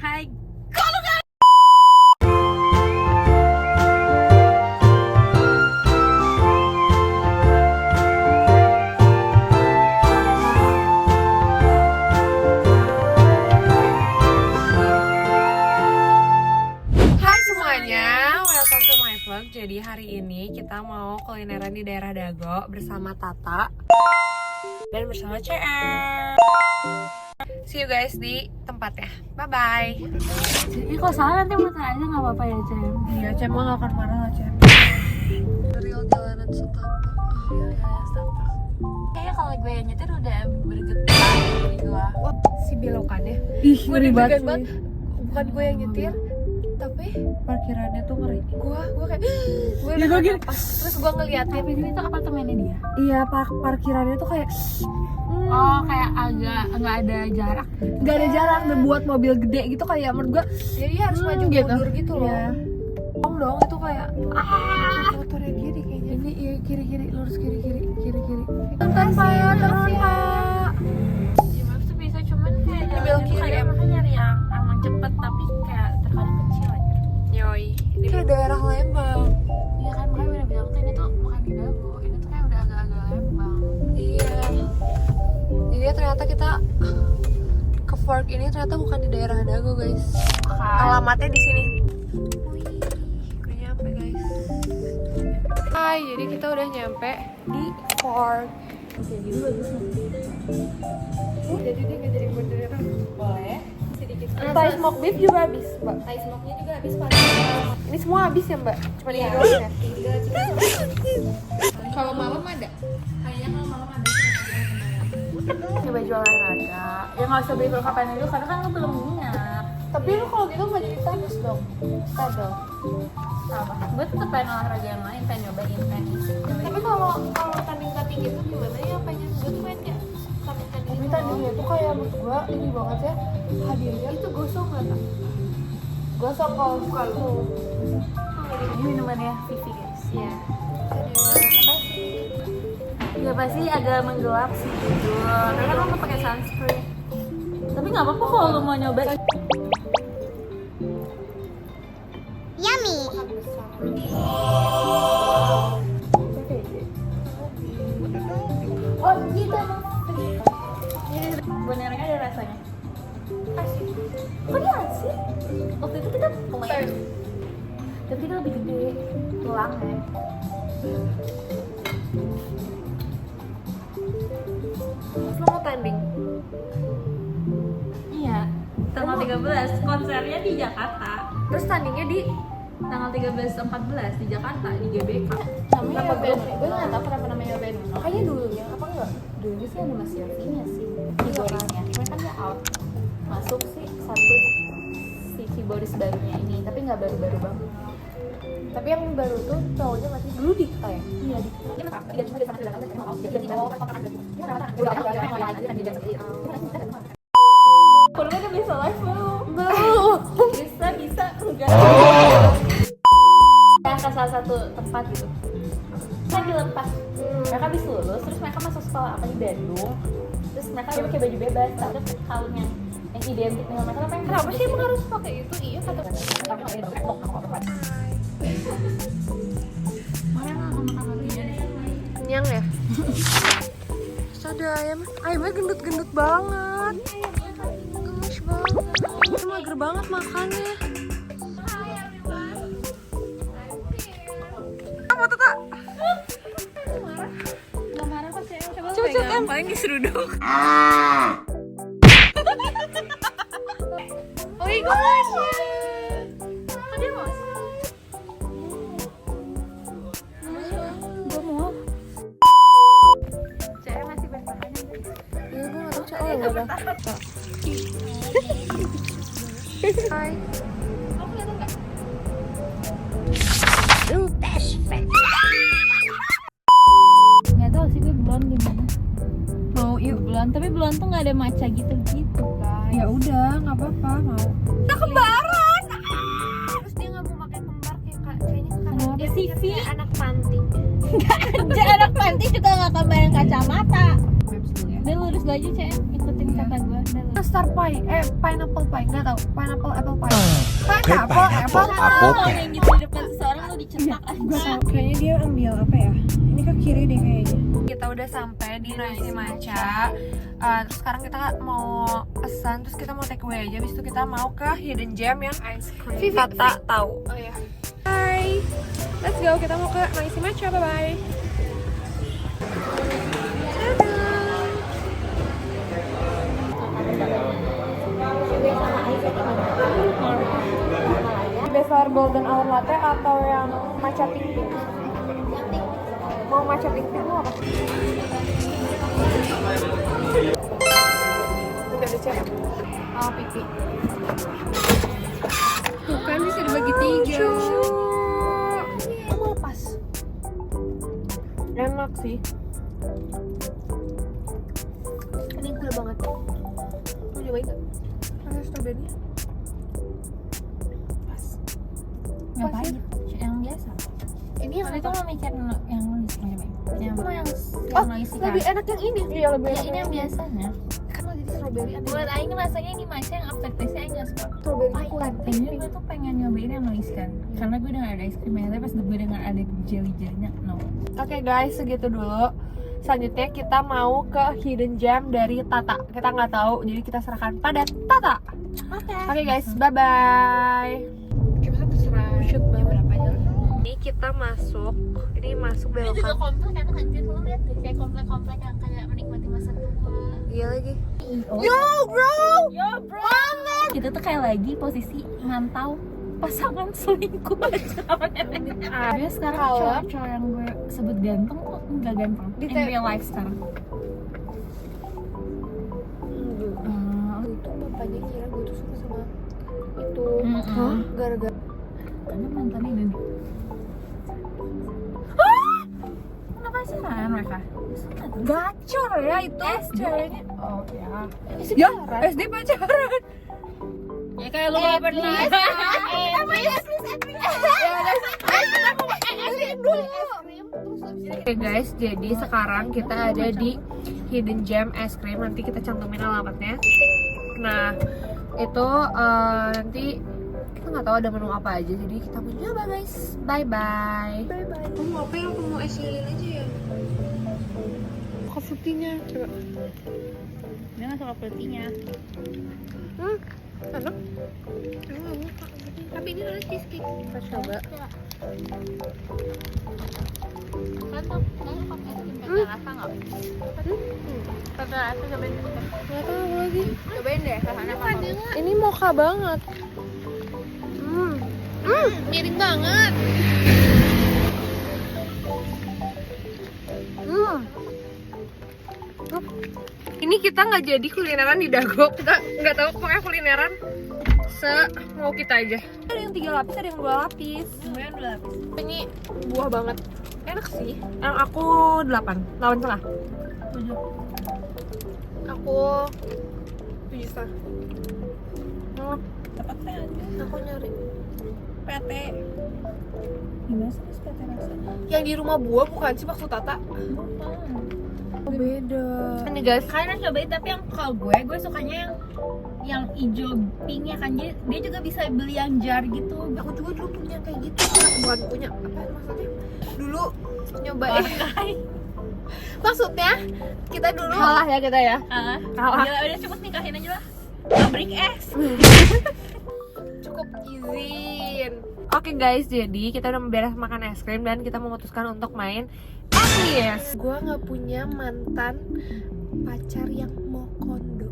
Hai. Hai semuanya, welcome to my vlog. Jadi hari ini kita mau kulineran di daerah Dago bersama Tata dan bersama CM. See you guys di tempatnya. Bye bye. Ini kalau salah nanti muter aja nggak apa-apa ya Cem. Iya, Cem mah gak akan marah lah, Cem. Real jalanan setapak. Kayaknya kalau gue yang nyetir udah bergetar dari gue. Si belokannya. Ih, Gue deg-degan banget. Bukan gue yang nyetir, tapi Parkirannya tuh ngeri. gue kayak gue Ya, gue gini. terus gue ngeliatin Tapi ini tuh apartemennya dia. iya parkirannya tuh kayak Oh, kayak agak nggak ada jarak. nggak ada jarak dan buat mobil gede gitu kayak menurut gue jadi harus maju gitu. mundur gitu loh. Iya. Dong itu kayak motornya dia deh kayaknya. Ini iya kiri lurus kiri. Turun Pak, turun Pak. Di Maps tuh bisa cuman kayak Ambil jalannya tuh kiri, kadang em. makanya nyari yang emang cepet tapi kayak terkadang kecil aja. Yoi. Ini kayak daerah Lembang. Iya kan makanya udah bilang tuh ini tuh bukan di Dago, ini tuh kayak udah agak-agak Lembang. Iya. Jadi ternyata kita ke Fork ini ternyata bukan di daerah Dago guys. Alamatnya di sini. Udah nyampe guys. Hai, jadi kita udah nyampe di Fork. Oke, jadi bagus nih. Jadi dia nggak jadi moderator. Boleh. Sedikit. Thai smoke beef juga habis, Mbak. Thai smoke-nya juga habis Pak. Ini semua habis ya, Mbak? Cuma ini Iya. doang ya? Kalau malam ada? Kayaknya kalau malam ada. Ini baju olahraga. Ya nggak usah beli perlengkapan dulu karena kan lu belum minat. Tapi lu kalau gitu nggak jadi tenis dong? Saddle. Apa? Gue tetep pengen olahraga yang lain, pengen nyobain tenis. Tapi kalau tanding gitu gimana ya? Pengen gue tuh pengen kayak tanding. Tapi tandingnya tuh kayak menurut gue ini banget ya. Hadirnya itu gosok nggak tak? Gosok kalau suka lu. Ini minumannya Vivi guys. Iya. Makasih. Ya pasti agak menggelap sih jujur. Karena kan lo pakai sunscreen. Tapi nggak apa-apa kalau lo mau nyoba. Oh gitu. Benernya ada rasanya. Asik. Kok dia asik? Waktu itu kita plain. Tapi kita lebih gede tulangnya. Terus lo mau tanding? Iya. Tanggal 13 konsernya di Jakarta. Terus tandingnya di Tanggal 13-14 di Jakarta di GBK. Nama Nama band. band. Gue nggak tahu kenapa namanya band. Kayaknya dulunya apa enggak? Dulu sih ada Mas Yofinya sih keyboardnya. Cuma kan dia out. Masuk sih satu si keyboardis barunya ini, tapi nggak baru-baru banget. Tapi yang baru tuh cowoknya masih dulu Dikta ya? Iya di. Kalau udah bisa live belum? Bisa enggak? Ke salah satu tempat gitu. Kan dilepas. Mereka habis lulus, terus mereka masuk sekolah apa di Bandung. Terus mereka pakai baju bebas, tapi kalungnya yang identik dengan mereka apa yang Kenapa sih emang harus pakai itu? Iya kata Mana nggak makan lagi? kenyang ya? Terus ada ayamnya gendut-gendut banget. Gemes banget. Ini mager banget makannya. Apa tuh kak? Nggak marah kok sih, coba Coba cek em. paling diseruduk. Oh my gosh. Kok dia mau? Gue mau. Cewek masih bertahan. Iya gue gak tau cak. Oh enggak ada. Hai. Kamu kelihatan nggak? Nggak tahu sih gue belum di mana. Mau yuk. Belum, tapi belum tuh nggak ada matcha gitu kan. Ya udah nggak apa-apa mau. Kita kembaran. Terus dia nggak mau pakai kembar kayaknya karena Kenapa dia sih, pikir Vi? kayak anak panti. Aja anak panti juga nggak kembaran kacamata. Dia lurus aja CM, ikutin kata gue. Star pie, pineapple pie, nggak tahu. Pineapple apple pie. Pineapple apple Kalau pie. yang gitu di depan seseorang lu dicetak aja. Kayaknya dia ambil apa ya? Ini ke kiri deh kayaknya. Kita udah sampai di Noisy Matcha. Terus sekarang kita mau pesan, terus kita mau take away aja. Habis itu kita mau ke Hidden Gem yang Tata tahu. Oh ya. Hai, let's go. Kita mau ke Noisy Matcha. Bye bye. Besar golden hour latte atau yang matcha pink pink? Mau matcha pink pink mau apa? Udah dicek. Oh pipi. Bukan bisa dibagi 3. Mau lepas. Enak sih. Ini cool banget. Mau cobain nggak? Rasa strawberry. Ngapain? Yang biasa. Ini yang Waktu itu mau mikir yang nulis coba. Yang noisy kan. lebih enak yang ini. Iya lebih Ya enak. ini yang biasanya. Kan mau jadi strawberry ada. Buat Aing rasanya ini matcha yang aftertaste-nya Aing nggak suka. Strawberry Pahit. Ini gue tuh pengen nyobain yang noisy kan. Karena gue dengar ada es krimnya, tapi pas gue dengar ada jelly-jellynya, no. Oke guys, segitu dulu. Selanjutnya kita mau ke Hidden Gem dari Tata. Kita nggak tahu, jadi kita serahkan pada Tata. Oke guys, bye bye. Kita terserah. Shoot berapa aja. Ini kita masuk. Ini masuk Ini juga belokan. komplek kan anjir, lu lihat deh kayak komplek-komplek yang kayak menikmati masa tua. Iya lagi. Yo bro. Kita tuh kayak lagi posisi mantau pasangan selingkuh aja. Dia sekarang cowok-cowok yang gue sebut ganteng kok enggak ganteng Di in real life sekarang. Itu bapaknya kira gue tuh suka sama itu. Hah? Gara-gara. Karena mantannya baby. Kenapa sih mereka? Gacor ya itu. SD. Ceweknya. Oh ya. Ya, SD pacaran. Ya kayak lu gak pernah. Oke guys, jadi sekarang kita ada di Hidden Gem es krim. Nanti kita cantumin alamatnya. Nah, itu nanti kita nggak tahu ada menu apa aja. Jadi kita mau nyoba guys. Bye bye. Bye bye. Kamu mau apa yang mau es lilin aja ya? Fruity-nya coba. Dia gak suka fruity-nya. Enak. Tapi ini ada cheesecake. Kita coba. Mantap. Kayaknya pakai es rasa nggak? Pakai rasa cobain dulu. Nggak tahu lagi. Cobain deh, rasanya apa? Ini mocha banget. Miring banget. Ini kita nggak jadi kulineran di Dago. Kita nggak tahu pokoknya kulineran mau kita aja. Ada yang 3 lapis, ada yang 2 lapis. Kemudian 2 lapis. Ini buah banget. Enak sih. Yang aku 8 setengah. 7. Aku 7,5. Dapat teh aja. Aku nyari PT. Gimana sih PT rasanya? Yang di rumah buah bukan sih maksud Tata? Beda. Ini guys, Kalian cobain tapi yang kalau gue sukanya yang hijau pink ya kan, dia juga bisa beli yang jar gitu. aku juga dulu punya kayak gitu. Bukan punya apa maksudnya? Dulu nyobain. Maksudnya kita dulu kalah ya kita ya. Kalah. Gila, udah cepet nikahin aja lah. Pabrik es. Cukup izin. Oke guys, jadi kita udah beres makan es krim dan kita memutuskan untuk main Yes. Gue nggak punya mantan pacar yang mau kondo.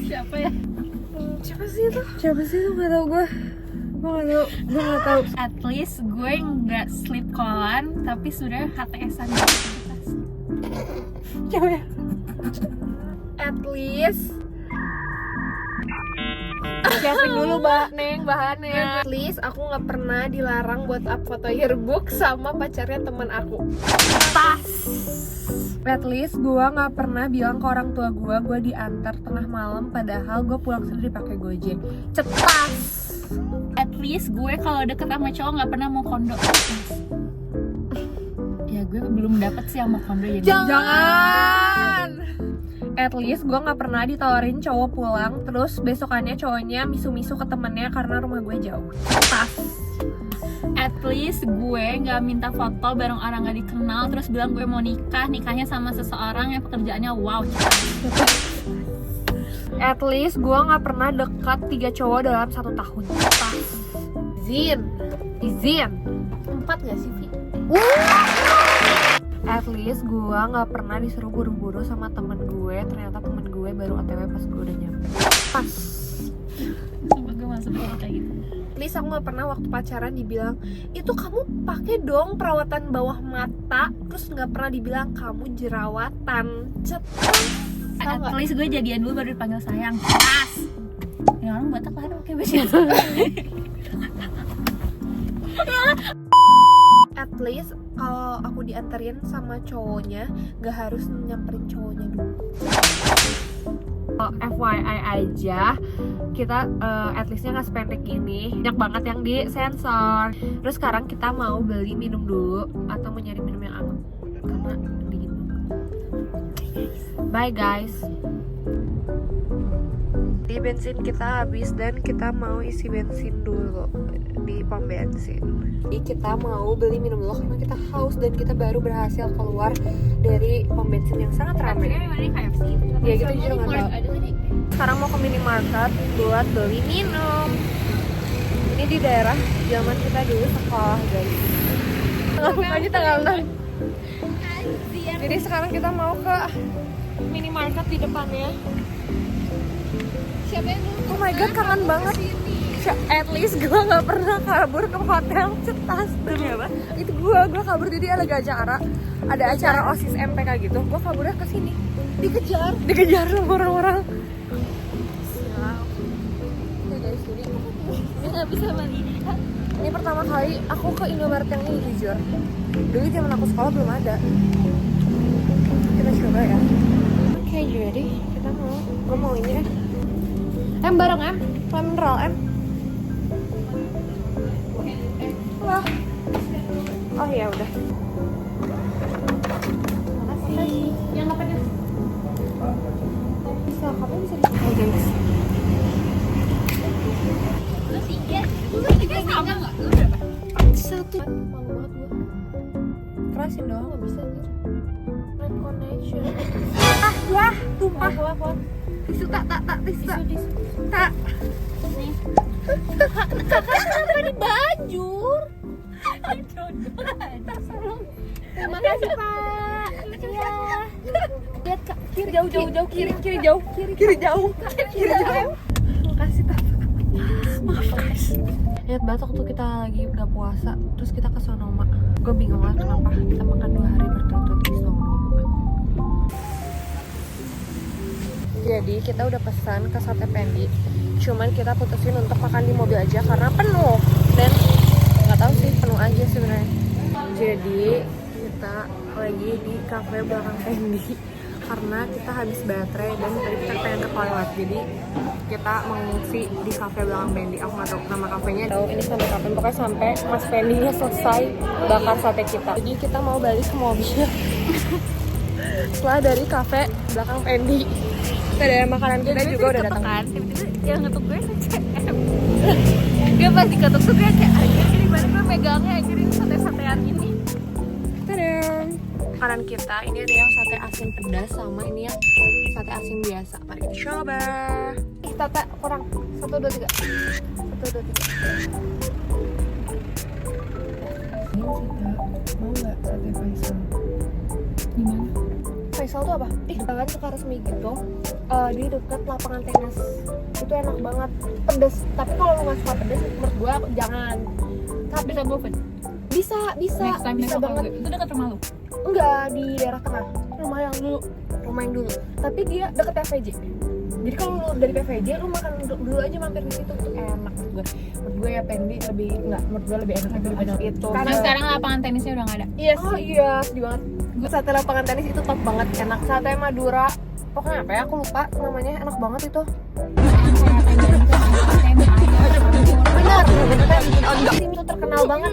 Siapa ya? Siapa sih itu? Nggak tahu gue. Gue nggak tahu. At least gue nggak sleep callan tapi sudah HTS-an. Siapa ya? At least siapin dulu Neng bahannya. At least aku nggak pernah dilarang buat up foto yearbook sama pacarnya teman aku. Tas. At least gue nggak pernah bilang ke orang tua gue diantar tengah malam padahal gue pulang sendiri pakai Gojek. Cetas. At least gue kalau deket sama cowok nggak pernah mau kondo. Ya gue belum dapet sih yang mau kondo jadi. Jangan. At least gue nggak pernah ditawarin cowok pulang, terus besokannya cowoknya misu-misu ke temennya karena rumah gue jauh. Pas. At least gue nggak minta foto bareng orang nggak dikenal terus bilang gue mau nikahnya sama seseorang yang pekerjaannya wow. At least gue nggak pernah dekat 3 cowok dalam 1 tahun. Pas. Izin. 4 gak sih, Vi? At least gue nggak pernah disuruh buru-buru sama temen gue. Ternyata temen gue baru OTW pas gue udah nyampe. Pas. Sumpah gue masuk kayak gitu. At least aku nggak pernah waktu pacaran dibilang itu kamu pakai dong perawatan bawah mata, terus nggak pernah dibilang kamu jerawatan. At least gue jadian dulu baru dipanggil sayang. Pas. Ya orang Batak lah oke banget. At least kalau aku dianterin sama cowoknya gak harus nyamperin cowoknya dulu. FYI aja, kita at leastnya nggak sependek ini, banyak banget yang disensor. Terus sekarang kita mau beli minum dulu atau mau nyari minum yang anget karena dingin banget. Bye guys. Di bensin kita habis dan kita mau isi bensin dulu di pom bensin. Jadi kita mau beli minum dulu karena kita haus dan kita baru berhasil keluar dari pom bensin yang sangat ramai. Ya gitu juga nggak tahu. Sekarang mau ke minimarket buat beli minum. Ini di daerah zaman kita dulu sekolah guys. Lagi tanggal 6. Jadi sekarang kita mau ke minimarket di depannya. Siapa yang Oh my god, kangen banget. At least gue gak pernah kabur ke hotel cetas. Demi apa? Itu gue kabur jadi ada acara OSIS MPK gitu. Gue kaburnya ke sini. Dikejar sama orang-orang. Sial. Ya guys, jadi nggak bisa mandi? ini pertama kali aku ke Indomaret yang ini jujur. Dulu zaman aku sekolah belum ada. Kita coba ya. Oke, jadi kita gue mau ini ya. Bareng mineral Wah. Oh ya udah. Makasih. Yang apa nih? Bisa, kamu bisa dipakai guys. Lu 3 sama nggak? Lu berapa? 1. Malu banget gue. Kerasin dong. Nggak bisa nih. Net connection. Wah, tumpah. Tisu tak. Tak. Nih. Kenapa dibajur? Terima kasih Pak. Iya. Lihat Kak, kiri jauh, kiri jauh. Makasih Pak. Maaf guys. Lihat batok tuh kita lagi nggak puasa, terus kita ke Sonoma. Gue bingung lah kenapa kita makan 2 hari berturut-turut di Sonoma. Jadi kita udah pesan ke Sate Pendi. Cuman kita putusin untuk makan di mobil aja karena penuh. Dan nggak tahu sih penuh aja sebenarnya. Jadi kita lagi di cafe belakang Pendi karena kita habis baterai dan tadi kita pengen ke toilet. Jadi kita mengungsi di cafe belakang Pendi. Aku nggak tahu nama kafenya. Tahu ini sampai kapan? Pokoknya sampai Mas Pendinya selesai bakar sate kita. Jadi kita mau balik ke mobil. Setelah dari cafe belakang Pendi. Ada makanan kita juga udah datang. Kan tiba-tiba yang ngetuk gue CM. Gue pas diketuk tuh gue kayak anjir ini gimana gue megangnya anjir ini sate-satean ini. Tadam. Makanan kita ini ada yang sate asin pedas sama ini yang sate asin biasa. Mari kita coba. Tata kurang 1, 2, 3. 1, 2, 3. Ini kita mau nggak sate Faisal? Gimana? Faisal tuh apa? Kan suka resmi gitu. Di dekat lapangan tenis. Itu enak banget. Pedas. Tapi kalau lo nggak suka pedas, menurut gue jangan. Tapi Bisa GoFood? bisa. Next time Bisa banget. Itu dekat rumah lu? Enggak, di daerah tengah. Rumah yang dulu. Tapi dia deket PVJ. Jadi kalau lu dari PVJ, lu makan dulu aja mampir di situ. Itu enak menurut gue ya Pendi lebih menurut gue lebih enak daripada itu. Karena sekarang lapangan tenisnya udah nggak ada. Iya sih. Iya, sedih banget. Sate lapangan tenis itu top banget, enak. Sate Madura. Pokoknya apa ya? Aku lupa namanya. Enak banget itu. Benar. Itu terkenal banget.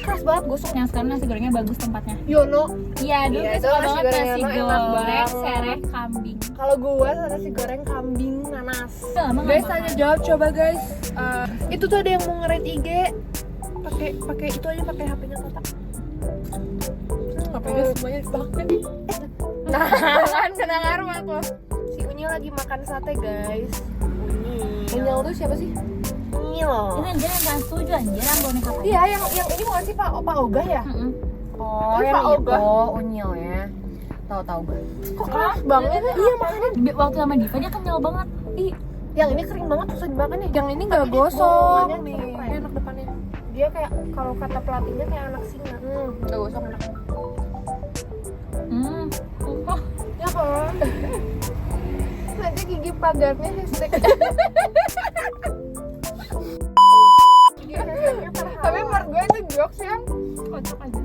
keras banget gosok. Yang sekarang nasi gorengnya bagus tempatnya. Yono. Iya, dulu Iya, gue itu suka nasi banget goreng nasi Yono enak goreng banget. sereh kambing. Kalau gue nasi goreng kambing nanas. Udah lama nggak Guys, makan. tanya jawab coba guys. Itu tuh ada yang mau nge-rate IG. Pakai itu aja, pakai HP-nya kotak. HP-nya semuanya dipakai. Nah, kan kena ngaruh aku. Si Unyil lagi makan sate guys. Unyil tuh siapa sih? Unyil. Ini anjir yang gak setuju anjir yang boneka kayu. Iya, yang ini bukan sih Pak Oga ya? Mm-mm. Oh, yang Pak itu Oga. Unyil ya. Tahu gue. Kok keras banget? Iya, makanya Waktu sama Diva dia kenyal banget. ih, yang ini kering banget susah dimakan ya. Yang ini nggak Tapi gosong potongannya nih. keren. Enak depannya. Dia kayak kalau kata pelatihnya kayak anak singa. Nggak gosong enak. Oh, Ya kan? Nanti gigi pagarnya hashtag. Tapi menurut gue itu jokes yang kocak aja.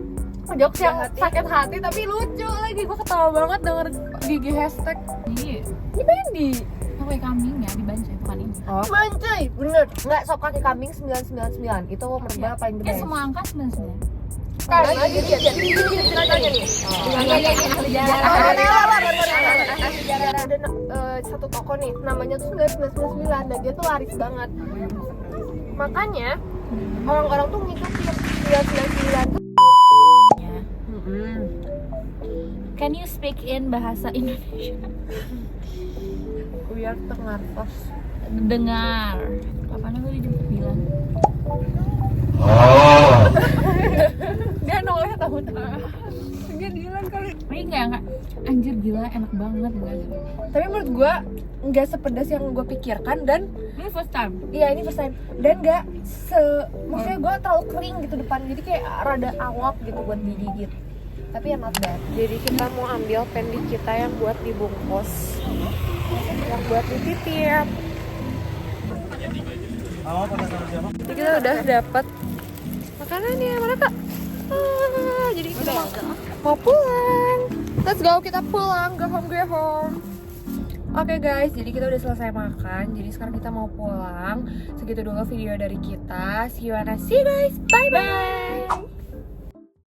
jokes yang sakit hati tapi lucu lagi. Gue ketawa banget denger gigi hashtag. Iya. Ini Bendy. Kue kambing ya di Bancai bukan ini. Oh. Mancuy, bener. Enggak, sop kaki kambing 999. Itu menurut gue paling the Ya best. semua angka 99. Karena gini ceritanya nih. Ada satu toko nih, namanya tuh 999 dan dia tuh laris banget. Makanya orang-orang tuh ngikutin 999 tuh. Can you speak in bahasa Indonesia? Biar tengartos. Dengar. Kapan gue dijemput bilang? Dia nolnya tahu-tahu. Dia Dilan kali. Ini enggak. Anjir gila enak banget enggak. Tapi menurut gua nggak sepedas yang gue pikirkan dan Ini first time. iya ini first time dan nggak maksudnya gue terlalu kering gitu depan jadi kayak rada awak gitu buat digigit tapi ya not bad. Jadi kita mau ambil pendi kita yang buat dibungkus yang buat dititip. Jadi kita udah dapat makanannya mana kak? Jadi kita mau pulang. Let's go, kita pulang, go home. Oke guys, jadi kita udah selesai makan. Jadi sekarang kita mau pulang. Segitu dulu video dari kita. See you guys, bye bye.